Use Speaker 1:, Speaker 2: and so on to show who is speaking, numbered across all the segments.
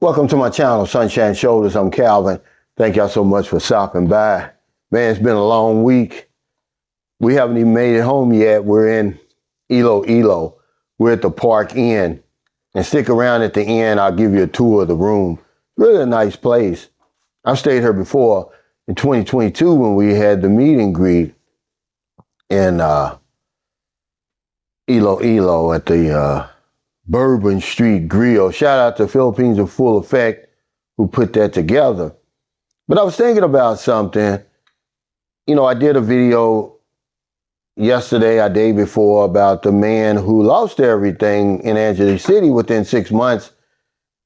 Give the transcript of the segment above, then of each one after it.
Speaker 1: Welcome to my channel, Sunshine Shoulders. I'm Calvin. Thank y'all so much for stopping by. Man, it's been a long week. We haven't even made it home yet. We're in Ilo. We're at the Park Inn. And stick around at the end. I'll give you a tour of the room. Really a nice place. I've stayed here before in 2022 when we had the meet and greet in Ilo at the Bourbon Street Grill. Shout out to Philippines in Full Effect who put that together. But I was thinking about something. You know, I did a video yesterday, a day before, about the man who lost everything in Angeles City within 6 months.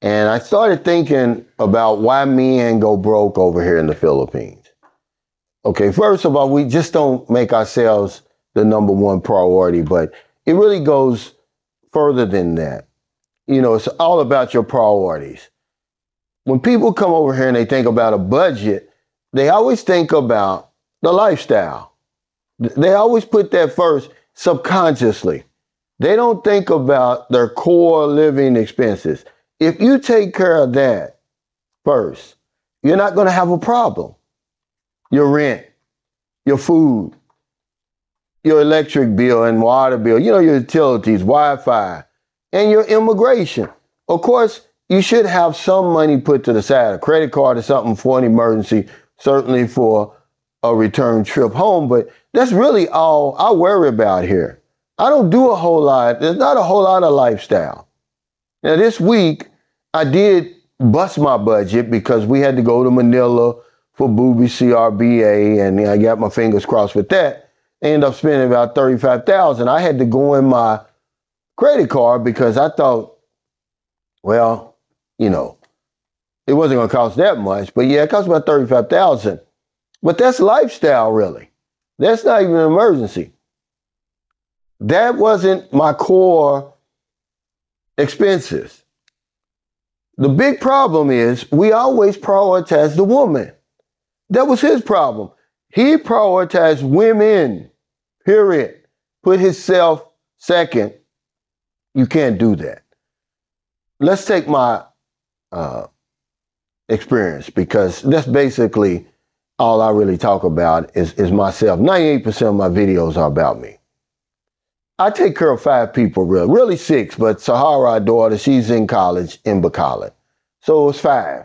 Speaker 1: And I started thinking about why men go broke over here in the Philippines. Okay, first of all, we just don't make ourselves the number one priority, but it really goes further than that. You know, it's all about your priorities. When people come over here and they think about a budget, they always think about the lifestyle. They always put that first subconsciously. They don't think about their core living expenses. If you take care of that first, you're not going to have a problem. Your rent, your food, your electric bill and water bill, you know, your utilities, Wi-Fi, and your immigration. Of course, you should have some money put to the side, a credit card or something for an emergency, certainly for a return trip home, but that's really all I worry about here. I don't do a whole lot. There's not a whole lot of lifestyle. Now, this week, I did bust my budget because we had to go to Manila for Booby CRBA, and I got my fingers crossed with that. I ended up spending about $35,000. I had to go in my credit card because I thought, well, you know, it wasn't going to cost that much. But yeah, it cost about $35,000. But that's lifestyle, really. That's not even an emergency. That wasn't my core expenses. The big problem is we always prioritize the woman. That was his problem. He prioritized women, period. Put himself second. You can't do that. Let's take my experience, because that's basically all I really talk about is myself. 98% of my videos are about me. I take care of 5 people, really 6, but Sahara, our daughter, she's in college in Bacolod. So it's 5.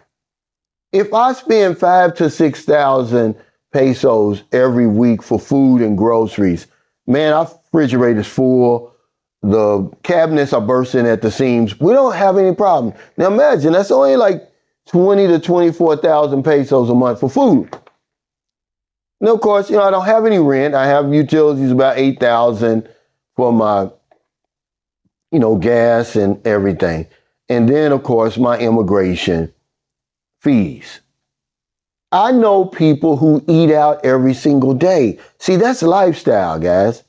Speaker 1: If I spend 5,000 to 6,000 pesos every week for food and groceries, man, our refrigerator's full. The cabinets are bursting at the seams. We don't have any problem. Now imagine, that's only like 20 to 24,000 pesos a month for food. Now, of course, you know, I don't have any rent. I have utilities about 8,000 for my, you know, gas and everything. And then, of course, my immigration fees. I know people who eat out every single day. See, that's lifestyle, guys.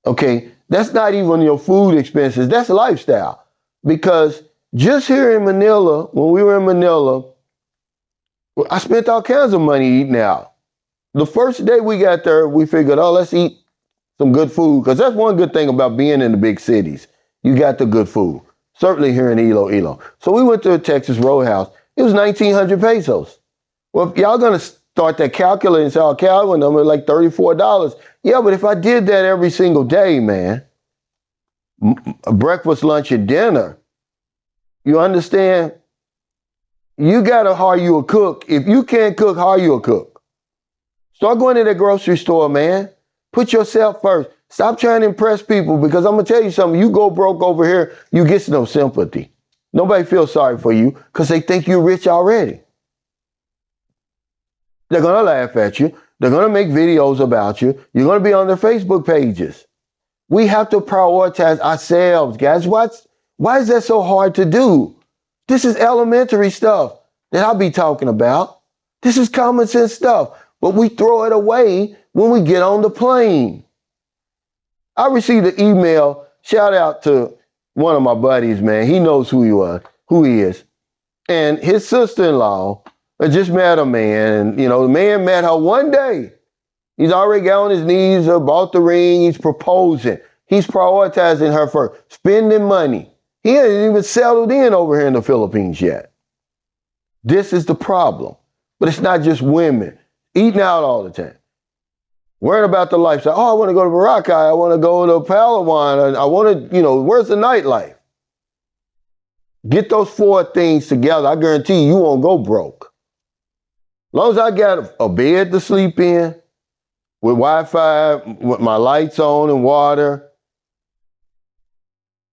Speaker 1: Okay, that's not even your food expenses. That's lifestyle. Because just here in Manila, when we were in Manila, I spent all kinds of money eating out. The first day we got there, we figured, oh, let's eat some good food. Because that's one good thing about being in the big cities. You got the good food. Certainly here in Ilo. So we went to a Texas Roadhouse. It was 1,900 pesos. Well, if y'all going to start that calculating and say, oh, Calvin, number like $34. Yeah, but if I did that every single day, man, breakfast, lunch, and dinner, you understand? You got to hire you a cook. If you can't cook, hire you a cook. Start going to the grocery store, man. Put yourself first. Stop trying to impress people, because I'm going to tell you something. You go broke over here, you get no sympathy. Nobody feels sorry for you because they think you're rich already. They're going to laugh at you. They're going to make videos about you. You're going to be on their Facebook pages. We have to prioritize ourselves, guys. Why is that so hard to do? This is elementary stuff that I'll be talking about. This is common sense stuff, but we throw it away when we get on the plane. I received an email. Shout out to one of my buddies, man. He knows who he is. And his sister-in-law just met a man. And, you know, the man met her one day. He's already got on his knees, bought the ring. He's proposing. He's prioritizing her first, spending money. He hasn't even settled in over here in the Philippines yet. This is the problem. But it's not just women eating out all the time, worrying about the lifestyle. Oh, I want to go to Boracay. I want to go to Palawan. I want to, where's the nightlife? Get those four things together. I guarantee you won't go broke. As long as I got a bed to sleep in, with Wi-Fi, with my lights on and water,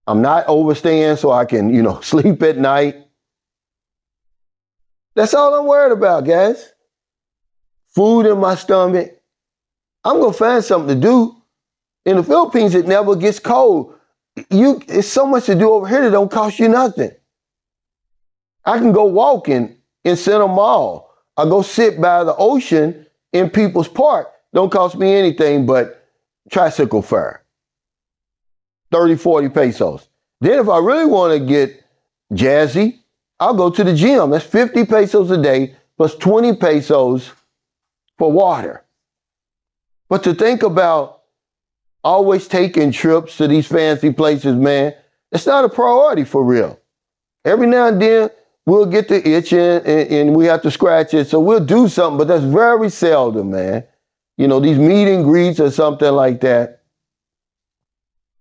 Speaker 1: I'm not overstaying so I can, sleep at night. That's all I'm worried about, guys. Food in my stomach. I'm going to find something to do. In the Philippines, it never gets cold. It's so much to do over here that don't cost you nothing. I can go walking in Center Mall. I go sit by the ocean in People's Park. Don't cost me anything but tricycle fare. 30, 40 pesos. Then if I really want to get jazzy, I'll go to the gym. That's 50 pesos a day plus 20 pesos for water. But to think about always taking trips to these fancy places, man, it's not a priority for real. Every now and then, we'll get the itch and we have to scratch it. So we'll do something, but that's very seldom, man. These meet and greets or something like that.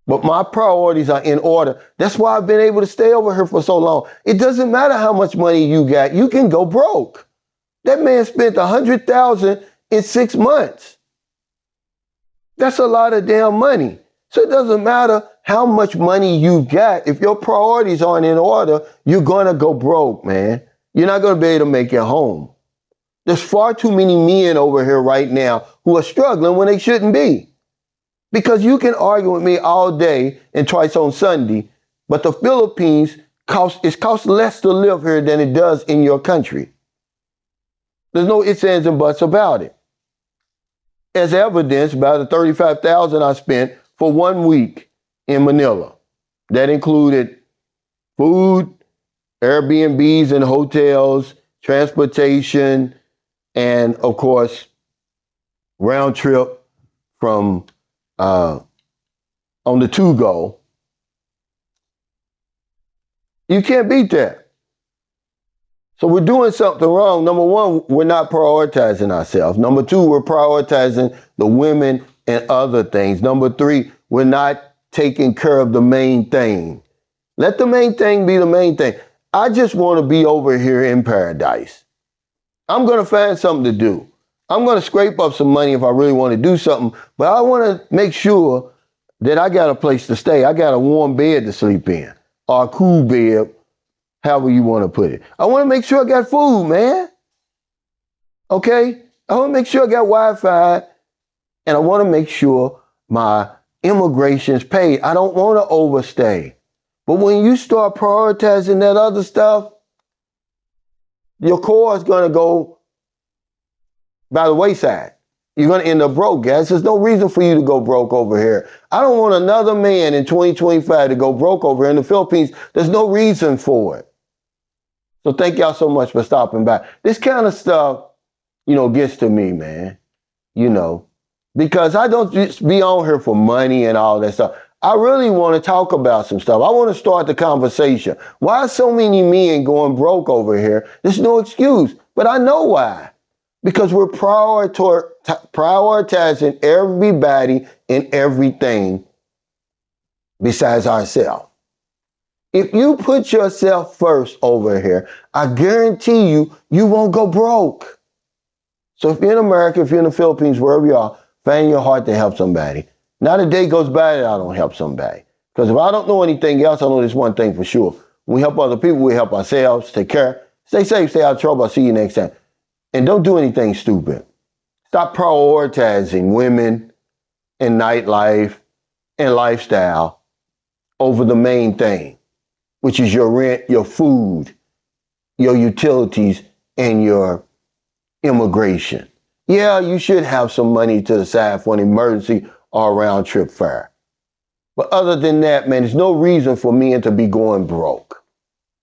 Speaker 1: But my priorities are in order. That's why I've been able to stay over here for so long. It doesn't matter how much money you got. You can go broke. That man spent $100,000 in 6 months. That's a lot of damn money. So it doesn't matter how much money you got. If your priorities aren't in order, you're going to go broke, man. You're not going to be able to make it home. There's far too many men over here right now who are struggling when they shouldn't be. Because you can argue with me all day and twice on Sunday, but the Philippines costs less to live here than it does in your country. There's no ifs, ands, and buts about it. As evidenced by the $35,000 I spent for 1 week in Manila. That included food, Airbnbs and hotels, transportation, and of course, round trip from on the to-go. You can't beat that. So we're doing something wrong. Number one, we're not prioritizing ourselves. Number two, we're prioritizing the women and other things. Number three, we're not taking care of the main thing. Let the main thing be the main thing. I just want to be over here in paradise. I'm going to find something to do. I'm going to scrape up some money if I really want to do something, but I want to make sure that I got a place to stay. I got a warm bed to sleep in, or a cool bed, however you want to put it. I want to make sure I got food, man. Okay? I want to make sure I got Wi-Fi, and I want to make sure my immigration's paid. I don't want to overstay. But when you start prioritizing that other stuff, your core is going to go by the wayside. You're going to end up broke, guys. There's no reason for you to go broke over here. I don't want another man in 2025 to go broke over here in the Philippines. There's no reason for it. So thank y'all so much for stopping by. This kind of stuff, gets to me, man. Because I don't just be on here for money and all that stuff. I really want to talk about some stuff. I want to start the conversation. Why are so many men going broke over here? There's no excuse, but I know why. Because we're prioritizing everybody and everything besides ourselves. If you put yourself first over here, I guarantee you won't go broke. So if you're in America, if you're in the Philippines, wherever you are, find your heart to help somebody. Not a day goes by that I don't help somebody. Because if I don't know anything else, I know this one thing for sure. When we help other people, we help ourselves. Take care. Stay safe, stay out of trouble. I'll see you next time. And don't do anything stupid. Stop prioritizing women and nightlife and lifestyle over the main thing, which is your rent, your food, your utilities, and your immigration. Yeah, you should have some money to the side for an emergency or a round trip fare. But other than that, man, there's no reason for men to be going broke.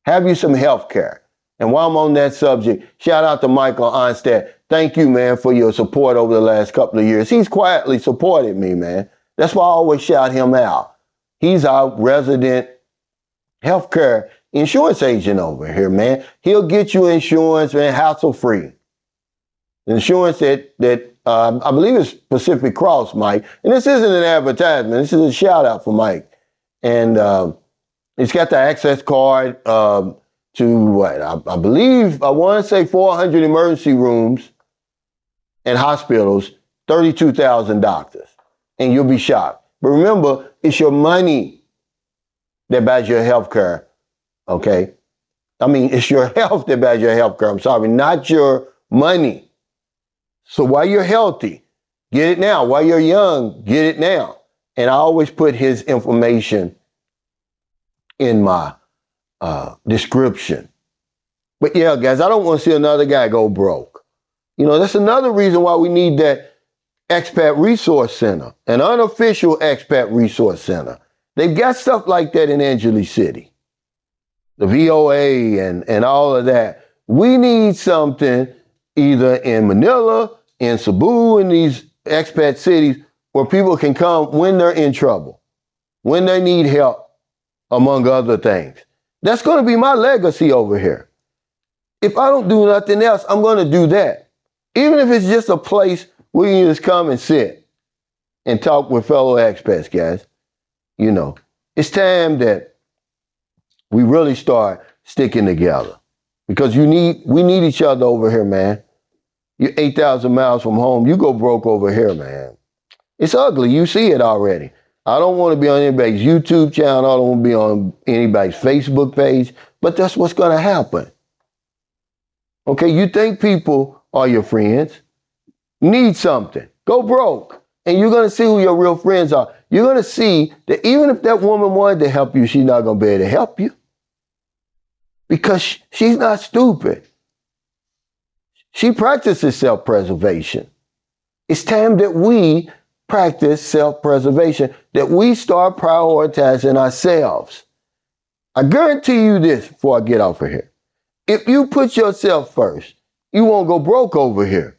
Speaker 1: Have you some health care. And while I'm on that subject, shout out to Michael Onstad. Thank you, man, for your support over the last couple of years. He's quietly supported me, man. That's why I always shout him out. He's our resident healthcare insurance agent over here, man. He'll get you insurance, man, hassle-free. Insurance that I believe is Pacific Cross, Mike. And this isn't an advertisement. This is a shout out for Mike. And he's got the access card to what? I believe, I want to say 400 emergency rooms and hospitals, 32,000 doctors. And you'll be shocked. But remember, it's your money that buys your health care, okay? I mean, it's your health that buys your health care. I'm sorry, not your money. So while you're healthy, get it now. While you're young, get it now. And I always put his information in my description. But yeah, guys, I don't want to see another guy go broke. You know, that's another reason why we need that expat resource center, an unofficial expat resource center. They've got stuff like that in Angeles City, the VOA and all of that. We need something either in Manila, in Cebu, in these expat cities where people can come when they're in trouble, when they need help, among other things. That's going to be my legacy over here. If I don't do nothing else, I'm going to do that. Even if it's just a place where you just come and sit and talk with fellow expats, guys. You know, it's time that we really start sticking together because we need each other over here, man. You're 8,000 miles from home. You go broke over here, man. It's ugly. You see it already. I don't want to be on anybody's YouTube channel. I don't want to be on anybody's Facebook page, but that's what's going to happen. Okay, you think people are your friends? Need something. Go broke. And you're going to see who your real friends are. You're going to see that even if that woman wanted to help you, she's not going to be able to help you. Because she's not stupid. She practices self-preservation. It's time that we practice self-preservation, that we start prioritizing ourselves. I guarantee you this before I get off of here. If you put yourself first, you won't go broke over here.